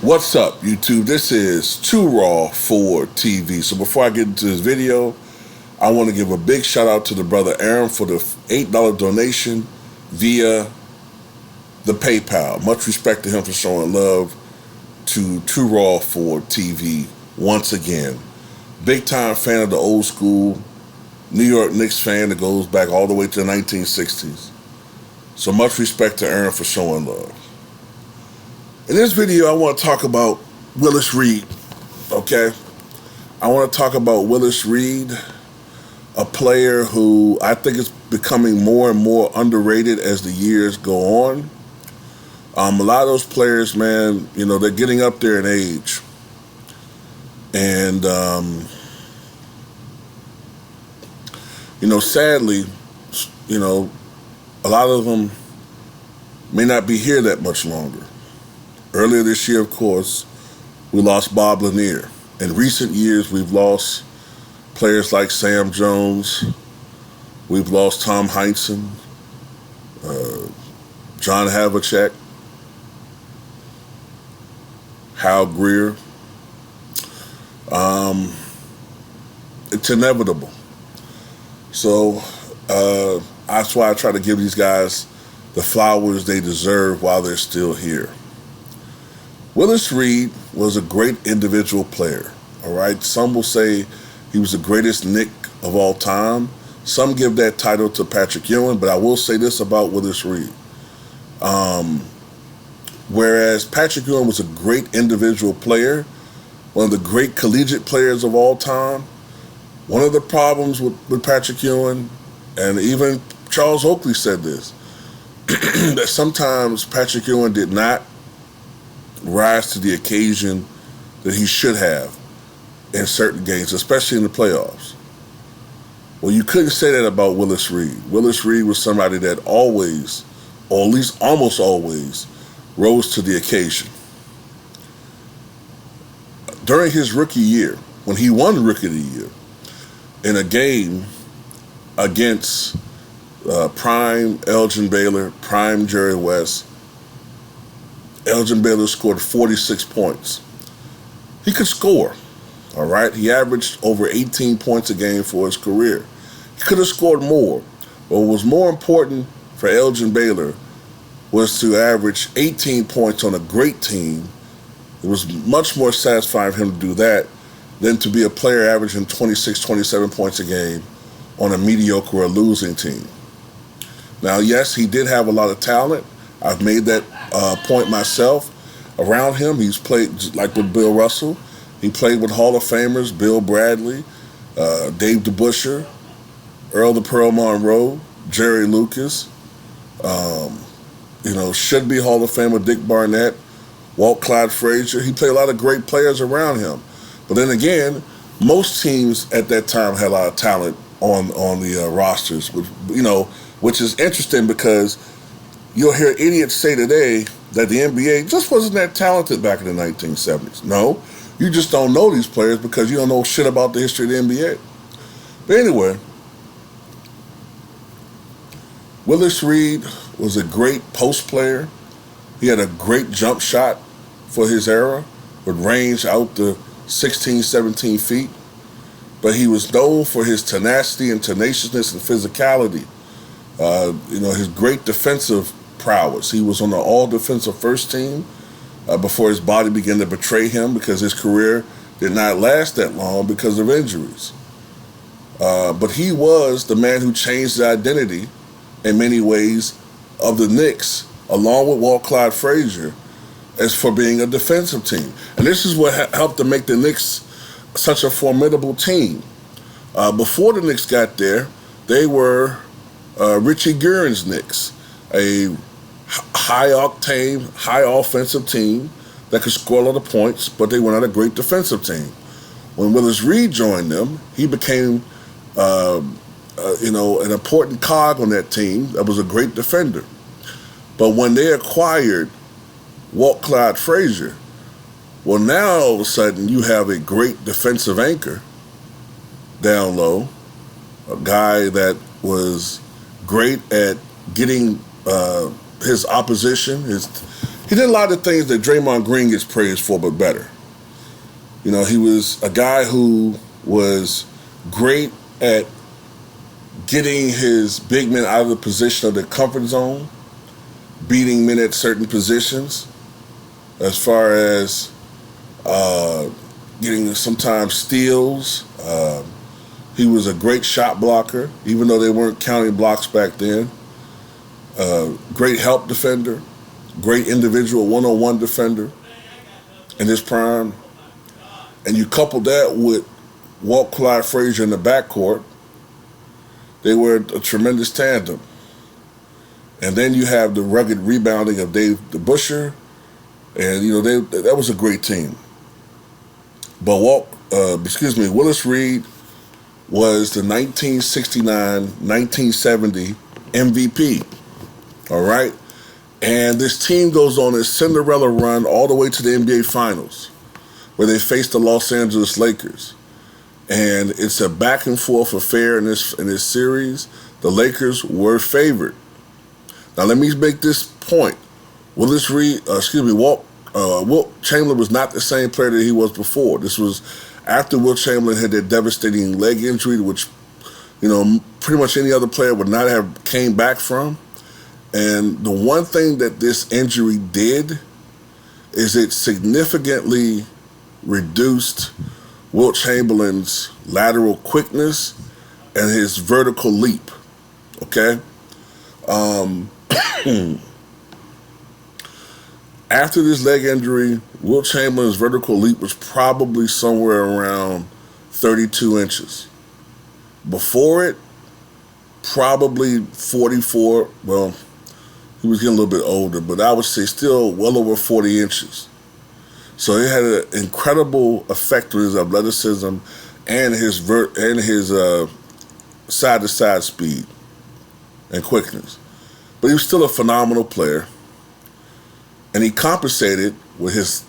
What's up, YouTube? This is Too Raw for TV. So before I get into this video, I want to give a big shout out to the brother Aaron for the $8 donation via the PayPal. Much respect to him for showing love to Too Raw for TV once again. Big time fan of the old school New York Knicks fan that goes back all the way to the 1960s. So much respect to Aaron for showing love. In this video, I want to talk about Willis Reed, okay? I want to talk about Willis Reed, a player who I think is becoming more and more underrated as the years go on. A lot of those players, man, you know, they're getting up there in age. And, you know, sadly, you know, a lot of them may not be here that much longer. Earlier this year, of course, we lost Bob Lanier. In recent years, we've lost players like Sam Jones. We've lost Tom Heinsohn, John Havlicek, Hal Greer. It's inevitable. So that's why I try to give these guys the flowers they deserve while they're still here. Willis Reed was a great individual player, all right? Some will say he was the greatest Knick of all time. Some give that title to Patrick Ewing, but I will say this about Willis Reed. Whereas Patrick Ewing was a great individual player, one of the great collegiate players of all time, one of the problems with Patrick Ewing, and even Charles Oakley said this, that sometimes Patrick Ewing did not rise to the occasion that he should have in certain games, especially in the playoffs. Well, you couldn't say that about Willis Reed. Willis Reed was somebody that always, or at least almost always, rose to the occasion. During his rookie year, when he won Rookie of the Year, in a game against prime Elgin Baylor, prime Jerry West, Elgin Baylor scored 46 points. He could score, all right? He averaged over 18 points a game for his career. He could have scored more, but what was more important for Elgin Baylor was to average 18 points on a great team. It was much more satisfying for him to do that than to be a player averaging 26, 27 points a game on a mediocre or losing team. Now, yes, he did have a lot of talent. I've made that point myself. Around him, he's played like with Bill Russell. He played with Hall of Famers, Bill Bradley, Dave DeBusschere, Earl the Pearl Monroe, Jerry Lucas, you know, should be Hall of Famer Dick Barnett, Walt Clyde Frazier. He played a lot of great players around him. But then again, most teams at that time had a lot of talent on the rosters, which is interesting because you'll hear idiots say today that the NBA just wasn't that talented back in the 1970s. No, you just don't know these players because you don't know shit about the history of the NBA. But anyway, Willis Reed was a great post player. He had a great jump shot for his era, with range out to 16, 17 feet. But he was known for his tenacity and tenaciousness and physicality. His great defensive prowess. He was on the all-defensive first team before his body began to betray him because his career did not last that long because of injuries. But he was the man who changed the identity in many ways of the Knicks, along with Walt Clyde Frazier, as for being a defensive team. And this is what helped to make the Knicks such a formidable team. Before the Knicks got there, they were Richie Guerin's Knicks, a high-octane, high-offensive team that could score a lot of points, but they were not a great defensive team. When Willis Reed joined them, he became an important cog on that team that was a great defender. But when they acquired Walt Clyde Frazier, well, now all of a sudden you have a great defensive anchor down low, a guy that was great at getting his opposition, He did a lot of things that Draymond Green gets praised for, but better. You know, he was a guy who was great at getting his big men out of the position of their comfort zone, beating men at certain positions, as far as getting sometimes steals. He was a great shot blocker, even though they weren't counting blocks back then. Great help defender, great individual one-on-one defender in his prime. And you couple that with Walt Clyde Frazier in the backcourt, they were a tremendous tandem. And then you have the rugged rebounding of Dave DeBusschere, and you know that was a great team. But Willis Reed was the 1969-1970 MVP. All right, and this team goes on a Cinderella run all the way to the NBA Finals, where they faced the Los Angeles Lakers. And it's a back and forth affair in this series. The Lakers were favored. Now let me make this point. Wilt Chamberlain was not the same player that he was before. This was after Wilt Chamberlain had that devastating leg injury, which, you know, pretty much any other player would not have came back from. And the one thing that this injury did is it significantly reduced Wilt Chamberlain's lateral quickness and his vertical leap. Okay? After this leg injury, Wilt Chamberlain's vertical leap was probably somewhere around 32 inches. Before it, probably 44. Well, he was getting a little bit older, but I would say still well over 40 inches. So it had an incredible effect on his athleticism and his side-to-side speed and quickness. But he was still a phenomenal player, and he compensated with his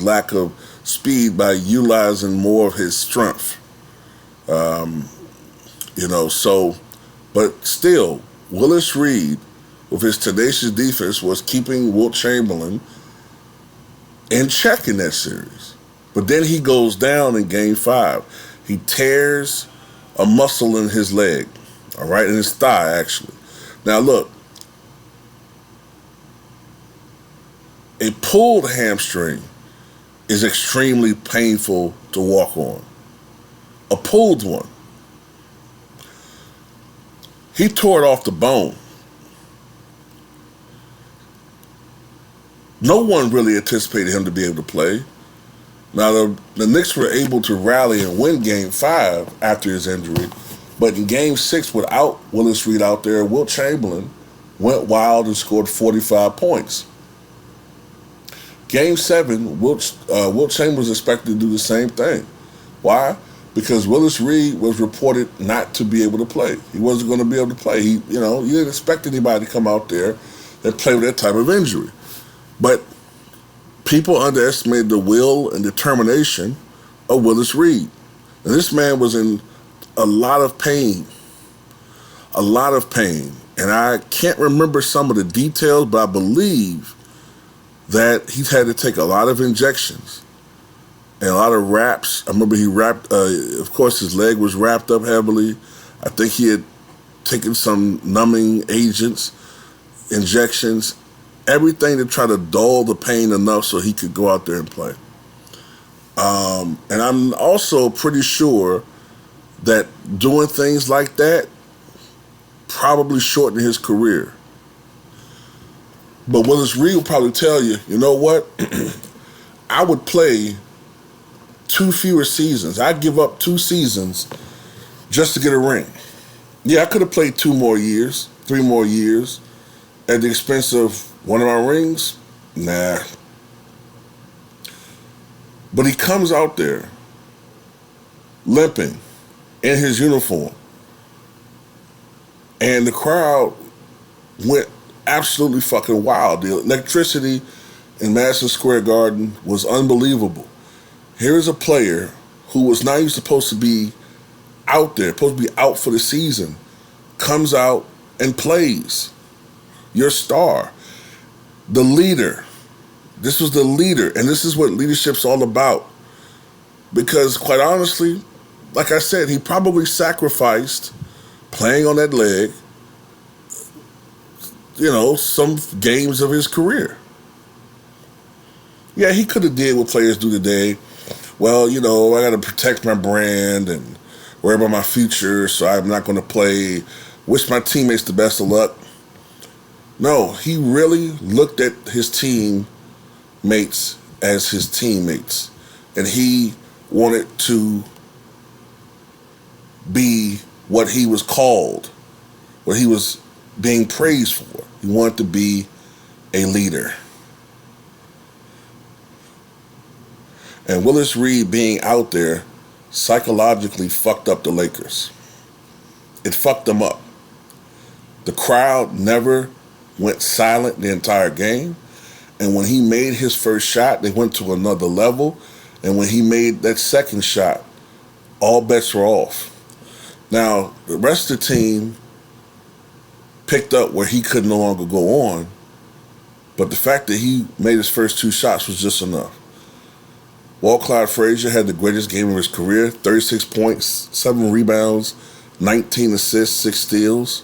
lack of speed by utilizing more of his strength. But still, Willis Reed, with his tenacious defense, was keeping Wilt Chamberlain in check in that series. But then he goes down in Game 5. He tears a muscle in his leg, all right, in his thigh, actually. Now, look, a pulled hamstring is extremely painful to walk on. A pulled one. He tore it off the bone. No one really anticipated him to be able to play. Now, the Knicks were able to rally and win Game 5 after his injury, but in Game 6, without Willis Reed out there, Wilt Chamberlain went wild and scored 45 points. Game 7, Wilt Chamberlain was expected to do the same thing. Why? Because Willis Reed was reported not to be able to play. He wasn't going to be able to play. You didn't expect anybody to come out there and play with that type of injury. But people underestimated the will and determination of Willis Reed. And this man was in a lot of pain. And I can't remember some of the details, but I believe that he's had to take a lot of injections and a lot of wraps. I remember he wrapped, of course, his leg was wrapped up heavily. I think he had taken some numbing agents, injections, everything to try to dull the pain enough so he could go out there and play. And I'm also pretty sure that doing things like that probably shortened his career. But Willis Reed will probably tell you, you know what? I would play 2 fewer seasons. I'd give up 2 seasons just to get a ring. Yeah, I could have played 2 more years, 3 more years at the expense of one of my rings. Nah. But he comes out there limping in his uniform. And the crowd went absolutely fucking wild. The electricity in Madison Square Garden was unbelievable. Here is a player who was not even supposed to be out there, supposed to be out for the season, comes out and plays. Your star. The leader. This was the leader, and this is what leadership's all about. Because quite honestly, like I said, he probably sacrificed playing on that leg, some games of his career. Yeah, he could have did what players do today. Well, I got to protect my brand and worry about my future, so I'm not going to play. Wish my teammates the best of luck. No, he really looked at his teammates as his teammates, and he wanted to be what he was called, what he was being praised for. He wanted to be a leader. And Willis Reed being out there psychologically fucked up the Lakers. It fucked them up. The crowd never went silent the entire game. And when he made his first shot, they went to another level. And when he made that second shot, all bets were off. Now, the rest of the team picked up where he could no longer go on. But the fact that he made his first two shots was just enough. Walt Clyde Frazier had the greatest game of his career, 36 points, 7 rebounds, 19 assists, 6 steals.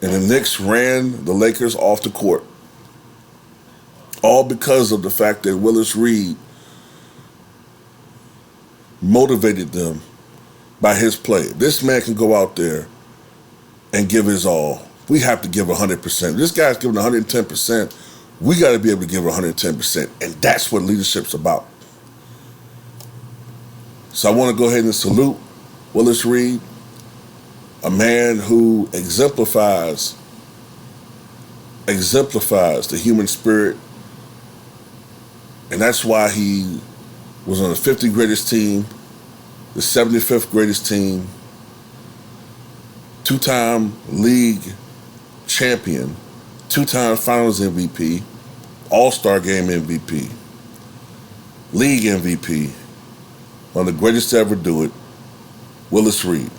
And the Knicks ran the Lakers off the court. All because of the fact that Willis Reed motivated them by his play. This man can go out there and give his all. We have to give 100%. This guy's giving 110%. We got to be able to give 110%. And that's what leadership's about. So I want to go ahead and salute Willis Reed, a man who exemplifies the human spirit. And that's why he was on the 50 greatest team, the 75th greatest team, 2-time league champion, 2-time finals MVP, All-Star game MVP, league MVP, one of the greatest to ever do it, Willis Reed.